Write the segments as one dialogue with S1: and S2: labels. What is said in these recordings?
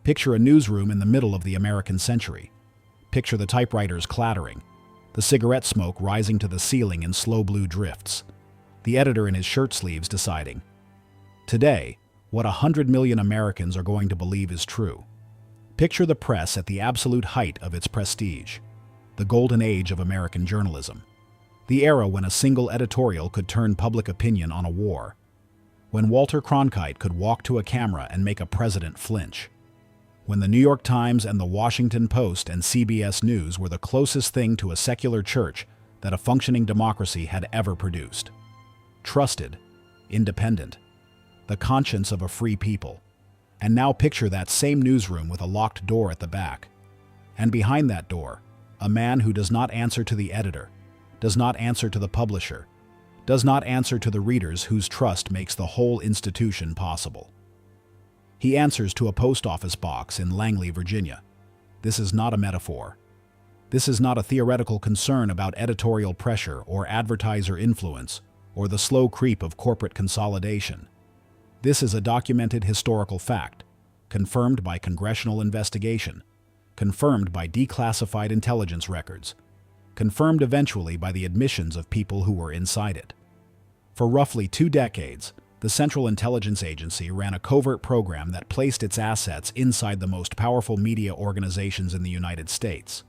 S1: Picture a newsroom in the middle of the American century. Picture the typewriters clattering, the cigarette smoke rising to the ceiling in slow blue drifts, the editor in his shirt sleeves deciding, today, what 100 million Americans are going to believe is true. Picture the press at the absolute height of its prestige, the golden age of American journalism, the era when a single editorial could turn public opinion on a war, when Walter Cronkite could walk to a camera and make a president flinch, when the New York Times and the Washington Post and CBS News were the closest thing to a secular church that a functioning democracy had ever produced. Trusted, independent, the conscience of a free people. And now picture that same newsroom with a locked door at the back. And behind that door, a man who does not answer to the editor, does not answer to the publisher, does not answer to the readers whose trust makes the whole institution possible. He answers to a post office box in Langley, Virginia. This is not a metaphor. This is not a theoretical concern about editorial pressure or advertiser influence or the slow creep of corporate consolidation. This is a documented historical fact, confirmed by congressional investigation, confirmed by declassified intelligence records, confirmed eventually by the admissions of people who were inside it. For roughly 2 decades, the Central Intelligence Agency ran a covert program that placed its assets inside the most powerful media organizations in the United States,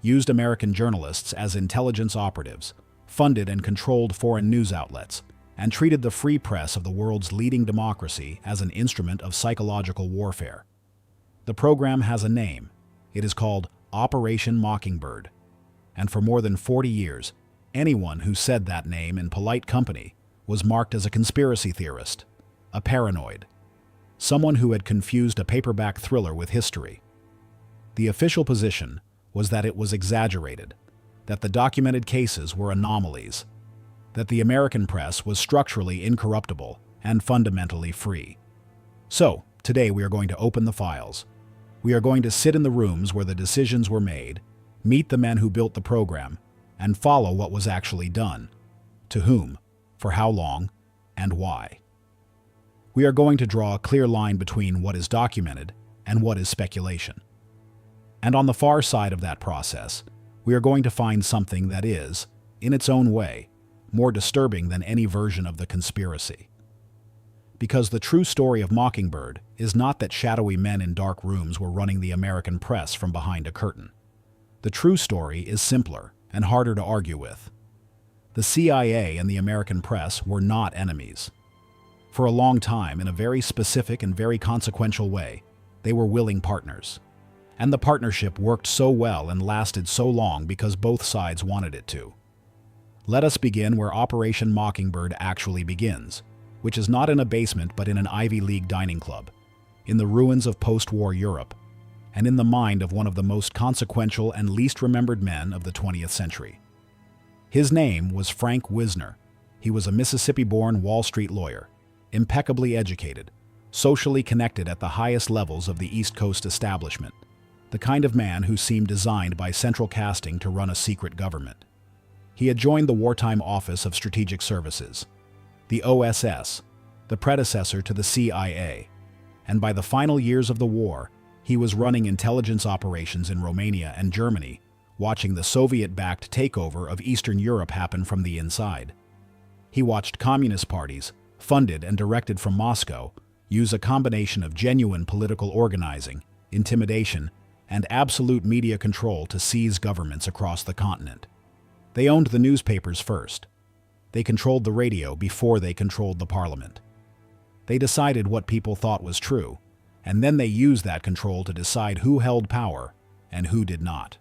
S1: used American journalists as intelligence operatives, funded and controlled foreign news outlets, and treated the free press of the world's leading democracy as an instrument of psychological warfare. The program has a name. It is called Operation Mockingbird. And for more than 40 years, anyone who said that name in polite company was marked as a conspiracy theorist, a paranoid, someone who had confused a paperback thriller with history. The official position was that it was exaggerated, that the documented cases were anomalies, that the American press was structurally incorruptible and fundamentally free. So, today we are going to open the files. We are going to sit in the rooms where the decisions were made, meet the men who built the program, and follow what was actually done. To whom, for how long, and why. We are going to draw a clear line between what is documented and what is speculation. And on the far side of that process, we are going to find something that is, in its own way, more disturbing than any version of the conspiracy. Because the true story of Mockingbird is not that shadowy men in dark rooms were running the American press from behind a curtain. The true story is simpler and harder to argue with. The CIA and the American press were not enemies. For a long time, in a very specific and very consequential way, they were willing partners. And the partnership worked so well and lasted so long because both sides wanted it to. Let us begin where Operation Mockingbird actually begins, which is not in a basement but in an Ivy League dining club, in the ruins of post-war Europe, and in the mind of one of the most consequential and least remembered men of the 20th century. His name was Frank Wisner. He was a Mississippi-born Wall Street lawyer, impeccably educated, socially connected at the highest levels of the East Coast establishment, the kind of man who seemed designed by central casting to run a secret government. He had joined the Wartime Office of Strategic Services, the OSS, the predecessor to the CIA, and by the final years of the war, he was running intelligence operations in Romania and Germany, watching the Soviet-backed takeover of Eastern Europe happen from the inside. He watched communist parties, funded and directed from Moscow, use a combination of genuine political organizing, intimidation, and absolute media control to seize governments across the continent. They owned the newspapers first. They controlled the radio before they controlled the parliament. They decided what people thought was true, and then they used that control to decide who held power and who did not.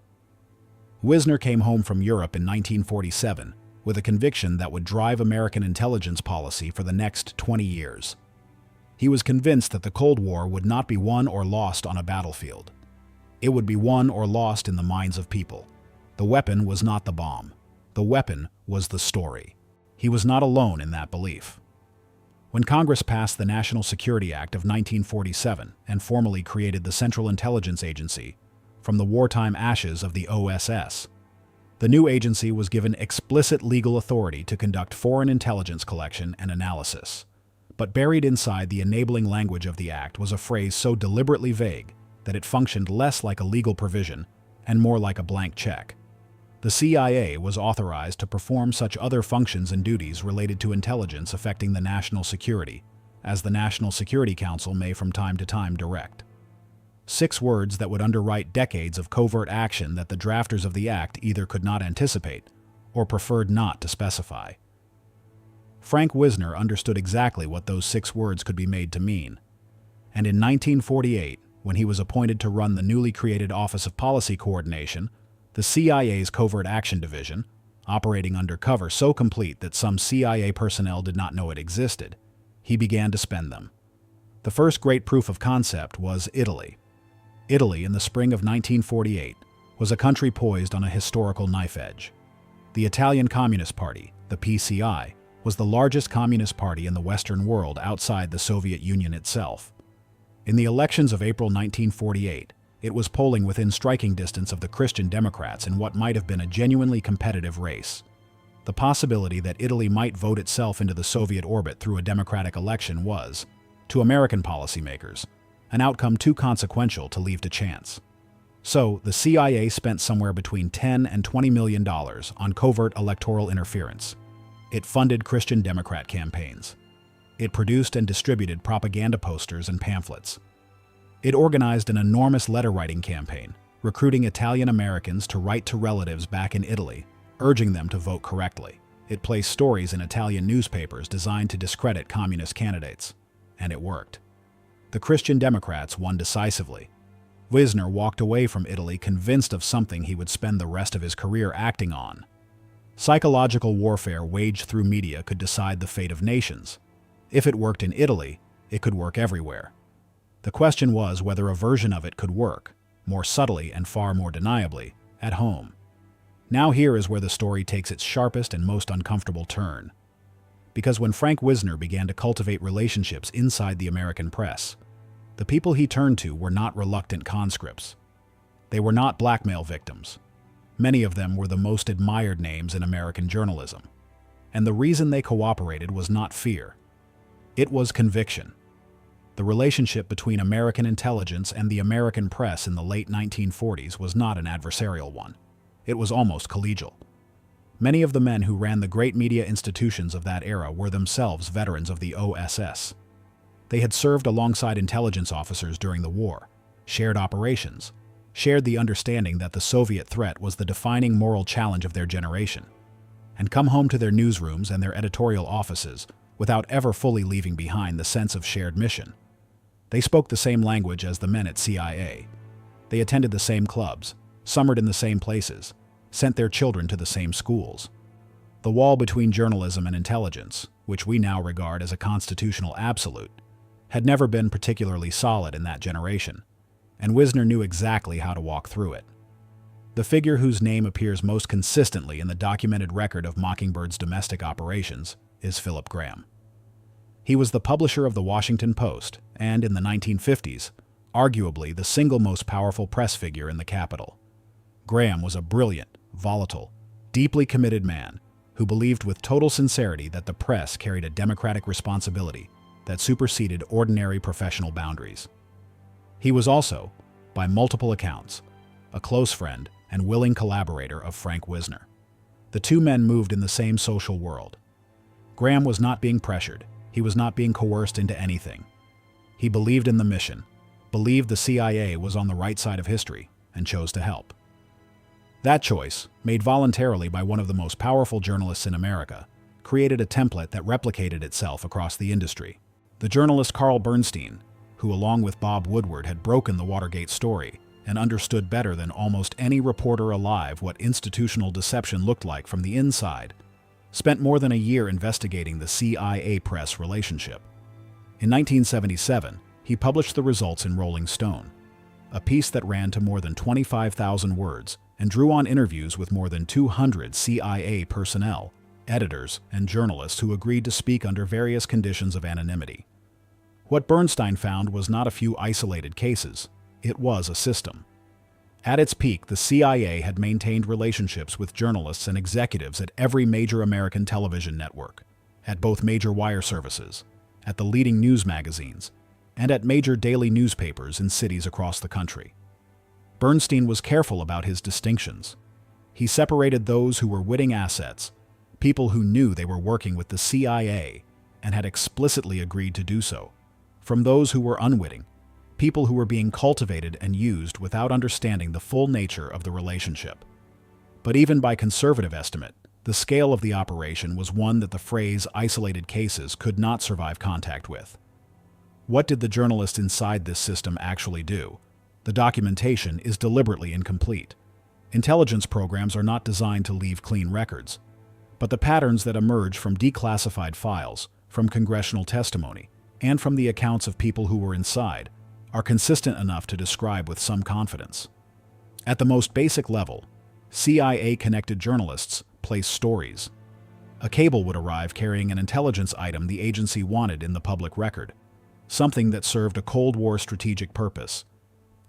S1: Wisner came home from Europe in 1947 with a conviction that would drive American intelligence policy for the next 20 years. He was convinced that the Cold War would not be won or lost on a battlefield. It would be won or lost in the minds of people. The weapon was not the bomb. The weapon was the story. He was not alone in that belief. When Congress passed the National Security Act of 1947 and formally created the Central Intelligence Agency from the wartime ashes of the OSS, the new agency was given explicit legal authority to conduct foreign intelligence collection and analysis. But buried inside the enabling language of the act was a phrase so deliberately vague that it functioned less like a legal provision and more like a blank check. The CIA was authorized to perform such other functions and duties related to intelligence affecting the national security, as the National Security Council may from time to time direct. 6 words that would underwrite decades of covert action that the drafters of the act either could not anticipate or preferred not to specify. Frank Wisner understood exactly what those 6 words could be made to mean, and in 1948, when he was appointed to run the newly created Office of Policy Coordination, the CIA's Covert Action Division, operating under cover so complete that some CIA personnel did not know it existed, he began to spend them. The first great proof of concept was Italy. Italy, in the spring of 1948, was a country poised on a historical knife edge. The Italian Communist Party, the PCI, was the largest communist party in the Western world outside the Soviet Union itself. In the elections of April 1948, it was polling within striking distance of the Christian Democrats in what might have been a genuinely competitive race. The possibility that Italy might vote itself into the Soviet orbit through a democratic election was, to American policymakers, an outcome too consequential to leave to chance. So, the CIA spent somewhere between $10 and $20 million on covert electoral interference. It funded Christian Democrat campaigns. It produced and distributed propaganda posters and pamphlets. It organized an enormous letter-writing campaign, recruiting Italian Americans to write to relatives back in Italy, urging them to vote correctly. It placed stories in Italian newspapers designed to discredit communist candidates. And it worked. The Christian Democrats won decisively. Wisner walked away from Italy convinced of something he would spend the rest of his career acting on. Psychological warfare waged through media could decide the fate of nations. If it worked in Italy, it could work everywhere. The question was whether a version of it could work, more subtly and far more deniably, at home. Now here is where the story takes its sharpest and most uncomfortable turn. Because when Frank Wisner began to cultivate relationships inside the American press, the people he turned to were not reluctant conscripts. They were not blackmail victims. Many of them were the most admired names in American journalism. And the reason they cooperated was not fear. It was conviction. The relationship between American intelligence and the American press in the late 1940s was not an adversarial one. It was almost collegial. Many of the men who ran the great media institutions of that era were themselves veterans of the OSS. They had served alongside intelligence officers during the war, shared operations, shared the understanding that the Soviet threat was the defining moral challenge of their generation, and come home to their newsrooms and their editorial offices without ever fully leaving behind the sense of shared mission. They spoke the same language as the men at CIA. They attended the same clubs, summered in the same places, sent their children to the same schools. The wall between journalism and intelligence, which we now regard as a constitutional absolute, had never been particularly solid in that generation, and Wisner knew exactly how to walk through it. The figure whose name appears most consistently in the documented record of Mockingbird's domestic operations is Philip Graham. He was the publisher of the Washington Post and, in the 1950s, arguably the single most powerful press figure in the Capitol. Graham was a brilliant, volatile, deeply committed man who believed with total sincerity that the press carried a democratic responsibility that superseded ordinary professional boundaries. He was also, by multiple accounts, a close friend and willing collaborator of Frank Wisner. The two men moved in the same social world. Graham was not being pressured. He was not being coerced into anything. He believed in the mission, believed the CIA was on the right side of history, and chose to help. That choice, made voluntarily by one of the most powerful journalists in America, created a template that replicated itself across the industry. The journalist Carl Bernstein, who along with Bob Woodward had broken the Watergate story and understood better than almost any reporter alive what institutional deception looked like from the inside, spent more than a year investigating the CIA-press relationship. In 1977, he published the results in Rolling Stone, a piece that ran to more than 25,000 words and drew on interviews with more than 200 CIA personnel, editors, and journalists who agreed to speak under various conditions of anonymity. What Bernstein found was not a few isolated cases. It was a system. At its peak, the CIA had maintained relationships with journalists and executives at every major American television network, at both major wire services, at the leading news magazines, and at major daily newspapers in cities across the country. Bernstein was careful about his distinctions. He separated those who were witting assets, people who knew they were working with the CIA and had explicitly agreed to do so, from those who were unwitting, people who were being cultivated and used without understanding the full nature of the relationship. But even by conservative estimate, the scale of the operation was one that the phrase isolated cases could not survive contact with. What did the journalists inside this system actually do? The documentation is deliberately incomplete. Intelligence programs are not designed to leave clean records, but the patterns that emerge from declassified files, from congressional testimony, and from the accounts of people who were inside are consistent enough to describe with some confidence. At the most basic level, CIA-connected journalists place stories. A cable would arrive carrying an intelligence item the agency wanted in the public record, something that served a Cold War strategic purpose,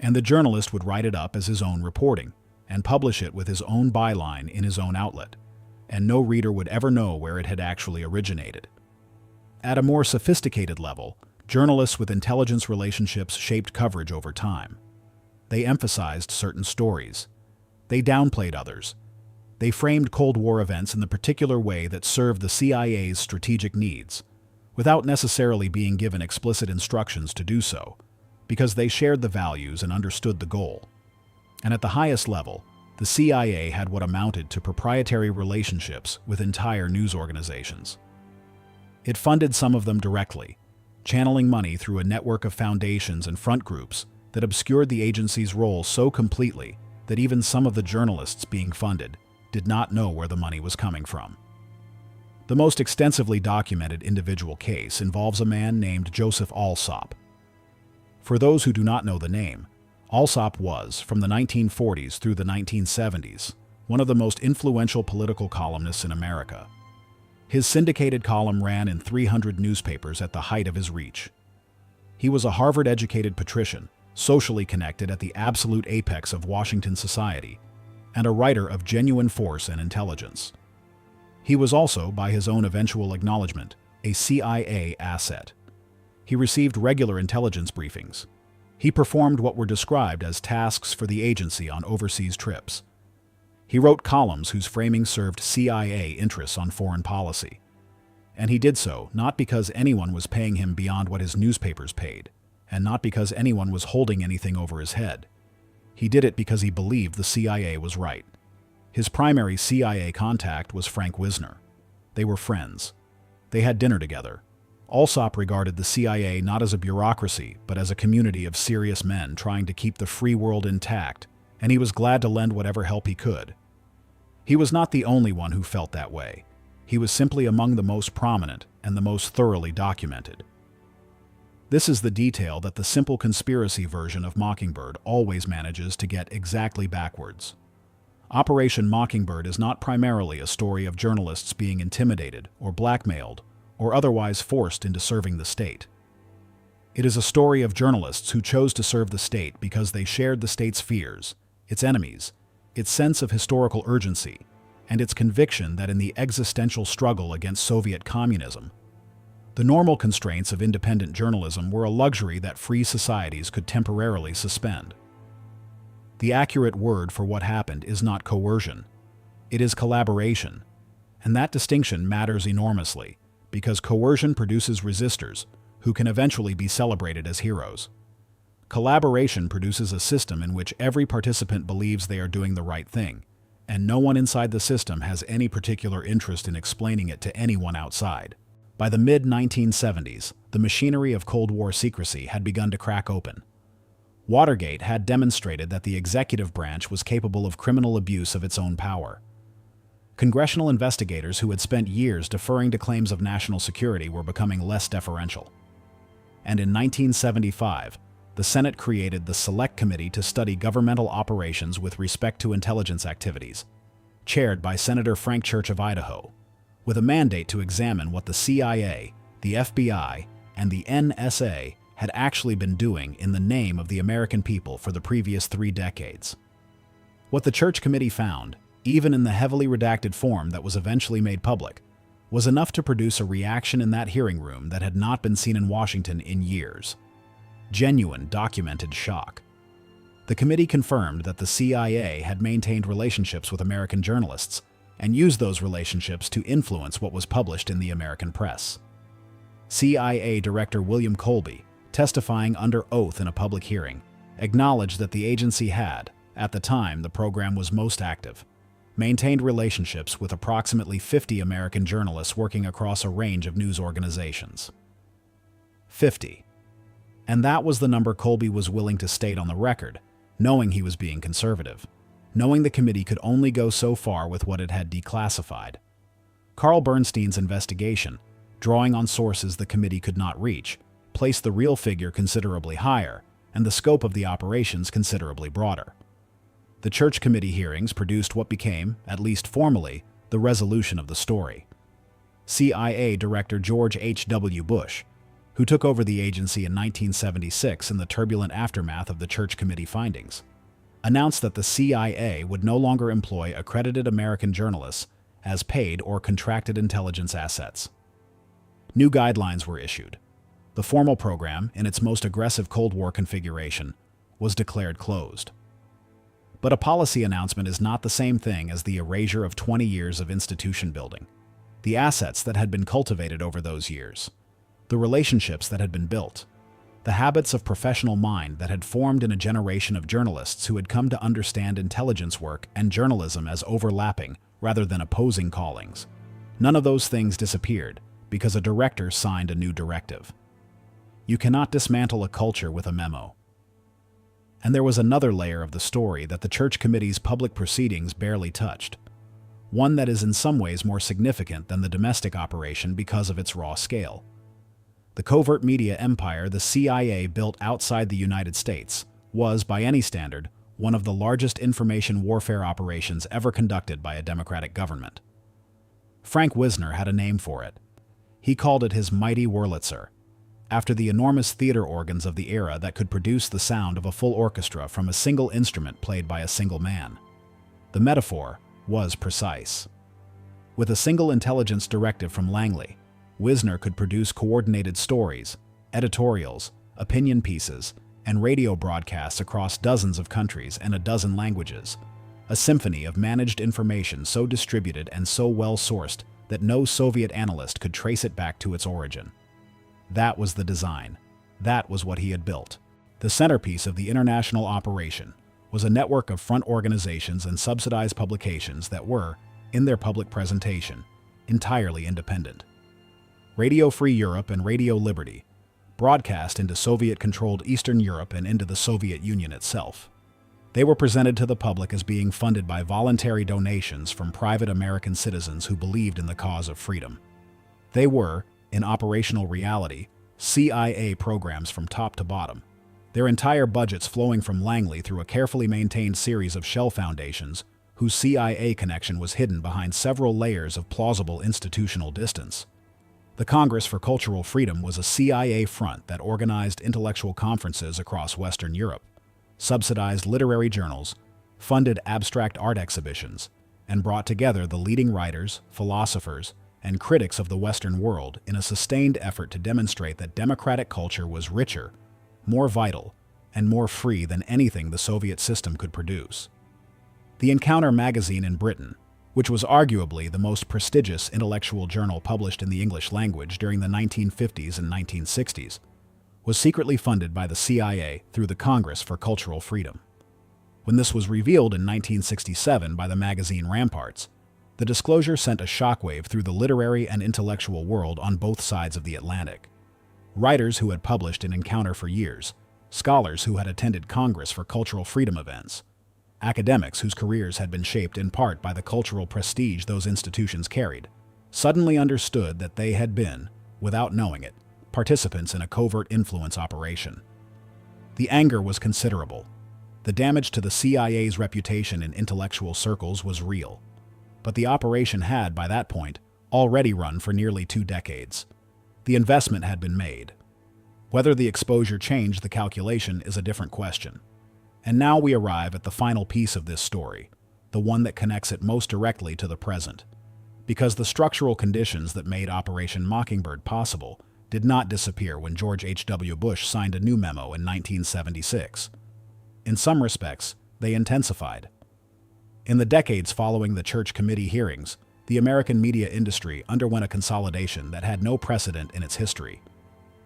S1: and the journalist would write it up as his own reporting and publish it with his own byline in his own outlet, and no reader would ever know where it had actually originated. At a more sophisticated level, journalists with intelligence relationships shaped coverage over time. They emphasized certain stories. They downplayed others. They framed Cold War events in the particular way that served the CIA's strategic needs, without necessarily being given explicit instructions to do so, because they shared the values and understood the goal. And at the highest level, the CIA had what amounted to proprietary relationships with entire news organizations. It funded some of them directly, channeling money through a network of foundations and front groups that obscured the agency's role so completely that even some of the journalists being funded did not know where the money was coming from. The most extensively documented individual case involves a man named Joseph Alsop. For those who do not know the name, Alsop was, from the 1940s through the 1970s, one of the most influential political columnists in America. His syndicated column ran in 300 newspapers at the height of his reach. He was a Harvard-educated patrician, socially connected at the absolute apex of Washington society, and a writer of genuine force and intelligence. He was also, by his own eventual acknowledgement, a CIA asset. He received regular intelligence briefings. He performed what were described as tasks for the agency on overseas trips. He wrote columns whose framing served CIA interests on foreign policy. And he did so not because anyone was paying him beyond what his newspapers paid, and not because anyone was holding anything over his head. He did it because he believed the CIA was right. His primary CIA contact was Frank Wisner. They were friends. They had dinner together. Alsop regarded the CIA not as a bureaucracy, but as a community of serious men trying to keep the free world intact, and he was glad to lend whatever help he could. He was not the only one who felt that way. He was simply among the most prominent and the most thoroughly documented. This is the detail that the simple conspiracy version of Mockingbird always manages to get exactly backwards. Operation Mockingbird is not primarily a story of journalists being intimidated or blackmailed or otherwise forced into serving the state. It is a story of journalists who chose to serve the state because they shared the state's fears, its enemies, its sense of historical urgency, and its conviction that in the existential struggle against Soviet communism, the normal constraints of independent journalism were a luxury that free societies could temporarily suspend. The accurate word for what happened is not coercion. It is collaboration, and that distinction matters enormously because coercion produces resistors who can eventually be celebrated as heroes. Collaboration produces a system in which every participant believes they are doing the right thing, and no one inside the system has any particular interest in explaining it to anyone outside. By the mid-1970s, the machinery of Cold War secrecy had begun to crack open. Watergate had demonstrated that the executive branch was capable of criminal abuse of its own power. Congressional investigators who had spent years deferring to claims of national security were becoming less deferential. And in 1975, the Senate created the Select Committee to study governmental operations with respect to intelligence activities, chaired by Senator Frank Church of Idaho, with a mandate to examine what the CIA, the FBI, and the NSA had actually been doing in the name of the American people for the previous 3 decades. What the Church Committee found, even in the heavily redacted form that was eventually made public, was enough to produce a reaction in that hearing room that had not been seen in Washington in years. Genuine, documented shock. The committee confirmed that the CIA had maintained relationships with American journalists and used those relationships to influence what was published in the American press. CIA Director William Colby, testifying under oath in a public hearing, acknowledged that the agency had, at the time the program was most active, maintained relationships with approximately 50 American journalists working across a range of news organizations. 50. And that was the number Colby was willing to state on the record, knowing he was being conservative, knowing the committee could only go so far with what it had declassified. Carl Bernstein's investigation, drawing on sources the committee could not reach, placed the real figure considerably higher and the scope of the operations considerably broader. The Church Committee hearings produced what became, at least formally, the resolution of the story. CIA Director George H.W. Bush, who took over the agency in 1976 in the turbulent aftermath of the Church Committee findings, announced that the CIA would no longer employ accredited American journalists as paid or contracted intelligence assets. New guidelines were issued. The formal program, in its most aggressive Cold War configuration, was declared closed. But a policy announcement is not the same thing as the erasure of 20 years of institution building. The assets that had been cultivated over those years, the relationships that had been built, the habits of professional mind that had formed in a generation of journalists who had come to understand intelligence work and journalism as overlapping rather than opposing callings. None of those things disappeared because a director signed a new directive. You cannot dismantle a culture with a memo. And there was another layer of the story that the Church Committee's public proceedings barely touched, one that is in some ways more significant than the domestic operation because of its raw scale. The covert media empire the CIA built outside the United States was, by any standard, one of the largest information warfare operations ever conducted by a democratic government. Frank Wisner had a name for it. He called it his mighty Wurlitzer, after the enormous theater organs of the era that could produce the sound of a full orchestra from a single instrument played by a single man. The metaphor was precise. With a single intelligence directive from Langley, Wisner could produce coordinated stories, editorials, opinion pieces, and radio broadcasts across dozens of countries and a dozen languages, a symphony of managed information so distributed and so well-sourced that no Soviet analyst could trace it back to its origin. That was the design. That was what he had built. The centerpiece of the international operation was a network of front organizations and subsidized publications that were, in their public presentation, entirely independent. Radio Free Europe and Radio Liberty, broadcast into Soviet-controlled Eastern Europe and into the Soviet Union itself. They were presented to the public as being funded by voluntary donations from private American citizens who believed in the cause of freedom. They were, in operational reality, CIA programs from top to bottom, their entire budgets flowing from Langley through a carefully maintained series of shell foundations whose CIA connection was hidden behind several layers of plausible institutional distance. The Congress for Cultural Freedom was a CIA front that organized intellectual conferences across Western Europe, subsidized literary journals, funded abstract art exhibitions, and brought together the leading writers, philosophers, and critics of the Western world in a sustained effort to demonstrate that democratic culture was richer, more vital, and more free than anything the Soviet system could produce. The Encounter magazine in Britain, which was arguably the most prestigious intellectual journal published in the English language during the 1950s and 1960s, was secretly funded by the CIA through the Congress for Cultural Freedom. When this was revealed in 1967 by the magazine Ramparts, the disclosure sent a shockwave through the literary and intellectual world on both sides of the Atlantic. Writers who had published in Encounter for years, scholars who had attended Congress for Cultural Freedom events, academics whose careers had been shaped in part by the cultural prestige those institutions carried, suddenly understood that they had been, without knowing it, participants in a covert influence operation. The anger was considerable. The damage to the CIA's reputation in intellectual circles was real. But the operation had, by that point, already run for nearly 2 decades. The investment had been made. Whether the exposure changed the calculation is a different question. And now we arrive at the final piece of this story, the one that connects it most directly to the present. Because the structural conditions that made Operation Mockingbird possible did not disappear when George H.W. Bush signed a new memo in 1976. In some respects, they intensified. In the decades following the Church Committee hearings, the American media industry underwent a consolidation that had no precedent in its history.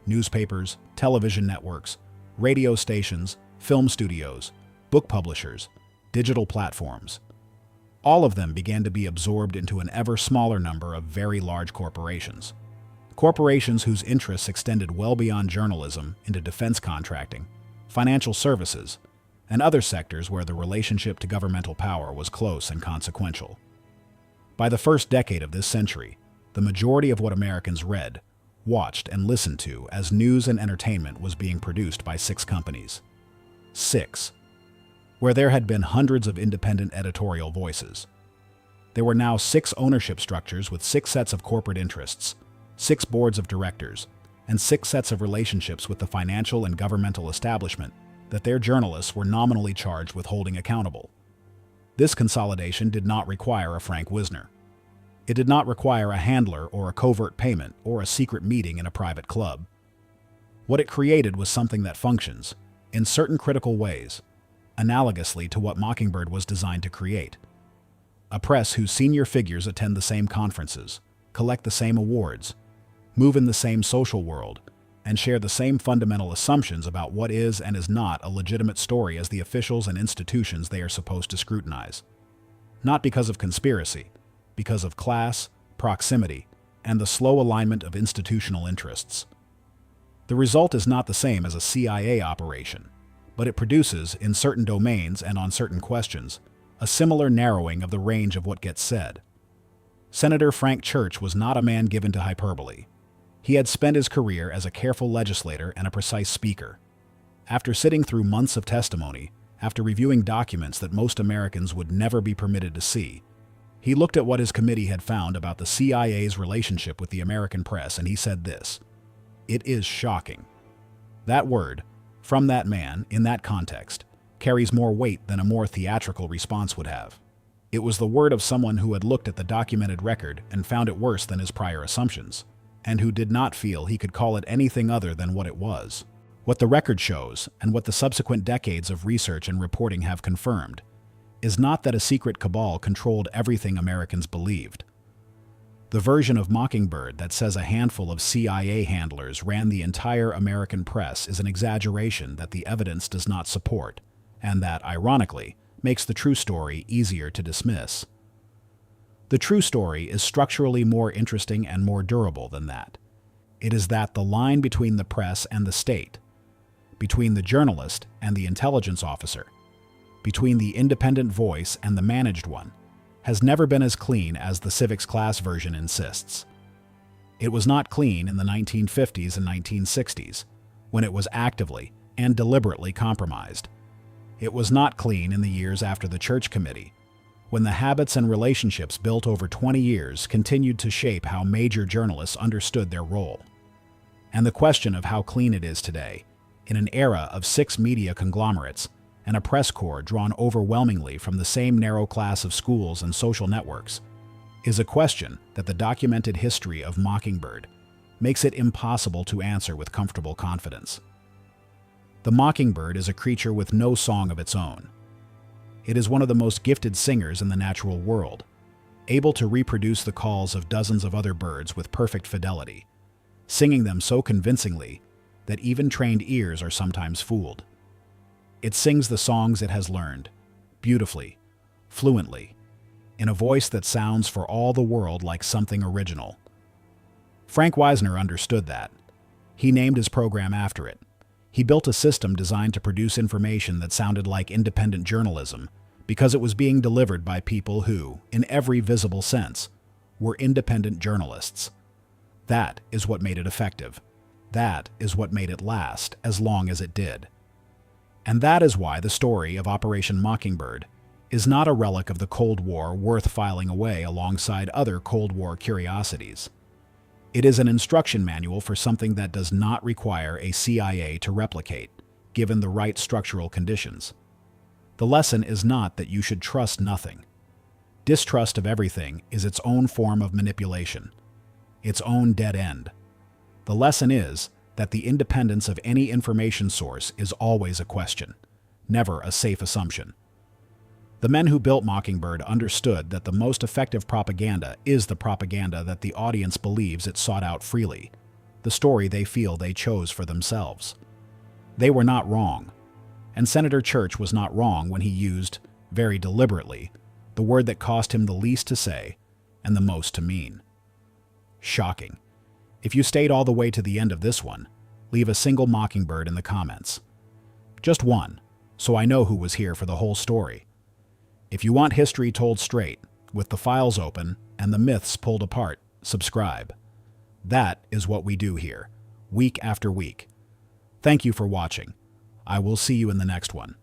S1: Newspapers, television networks, radio stations, film studios, book publishers, digital platforms. All of them began to be absorbed into an ever smaller number of very large corporations. Corporations whose interests extended well beyond journalism into defense contracting, financial services, and other sectors where the relationship to governmental power was close and consequential. By the first decade of this century, the majority of what Americans read, watched, and listened to as news and entertainment was being produced by 6 companies. 6. Where there had been hundreds of independent editorial voices. There were now 6 ownership structures with 6 sets of corporate interests, 6 boards of directors, and 6 sets of relationships with the financial and governmental establishment that their journalists were nominally charged with holding accountable. This consolidation did not require a Frank Wisner. It did not require a handler or a covert payment or a secret meeting in a private club. What it created was something that functions, in certain critical ways, analogously to what Mockingbird was designed to create. A press whose senior figures attend the same conferences, collect the same awards, move in the same social world, and share the same fundamental assumptions about what is and is not a legitimate story as the officials and institutions they are supposed to scrutinize. Not because of conspiracy, because of class, proximity, and the slow alignment of institutional interests. The result is not the same as a CIA operation, but it produces, in certain domains and on certain questions, a similar narrowing of the range of what gets said. Senator Frank Church was not a man given to hyperbole. He had spent his career as a careful legislator and a precise speaker. After sitting through months of testimony, after reviewing documents that most Americans would never be permitted to see, he looked at what his committee had found about the CIA's relationship with the American press, and he said this: "It is shocking." That word, from that man, in that context, carries more weight than a more theatrical response would have. It was the word of someone who had looked at the documented record and found it worse than his prior assumptions, and who did not feel he could call it anything other than what it was. What the record shows, and what the subsequent decades of research and reporting have confirmed, is not that a secret cabal controlled everything Americans believed. The version of Mockingbird that says a handful of CIA handlers ran the entire American press is an exaggeration that the evidence does not support, and that, ironically, makes the true story easier to dismiss. The true story is structurally more interesting and more durable than that. It is that the line between the press and the state, between the journalist and the intelligence officer, between the independent voice and the managed one, has never been as clean as the civics class version insists. It was not clean in the 1950s and 1960s, when it was actively and deliberately compromised. It was not clean in the years after the Church Committee, when the habits and relationships built over 20 years continued to shape how major journalists understood their role. And the question of how clean it is today, in an era of 6 media conglomerates and a press corps drawn overwhelmingly from the same narrow class of schools and social networks, is a question that the documented history of Mockingbird makes it impossible to answer with comfortable confidence. The mockingbird is a creature with no song of its own. It is one of the most gifted singers in the natural world, able to reproduce the calls of dozens of other birds with perfect fidelity, singing them so convincingly that even trained ears are sometimes fooled. It sings the songs it has learned, beautifully, fluently, in a voice that sounds for all the world like something original. Frank Wisner understood that. He named his program after it. He built a system designed to produce information that sounded like independent journalism because it was being delivered by people who, in every visible sense, were independent journalists. That is what made it effective. That is what made it last as long as it did. And that is why the story of Operation Mockingbird is not a relic of the Cold War worth filing away alongside other Cold War curiosities. It is an instruction manual for something that does not require a CIA to replicate, given the right structural conditions. The lesson is not that you should trust nothing. Distrust of everything is its own form of manipulation, its own dead end. The lesson is that the independence of any information source is always a question, never a safe assumption. The men who built Mockingbird understood that the most effective propaganda is the propaganda that the audience believes it sought out freely, the story they feel they chose for themselves. They were not wrong, and Senator Church was not wrong when he used, very deliberately, the word that cost him the least to say and the most to mean. Shocking. If you stayed all the way to the end of this one, leave a single Mockingbird in the comments. Just one, so I know who was here for the whole story. If you want history told straight, with the files open and the myths pulled apart, subscribe. That is what we do here, week after week. Thank you for watching. I will see you in the next one.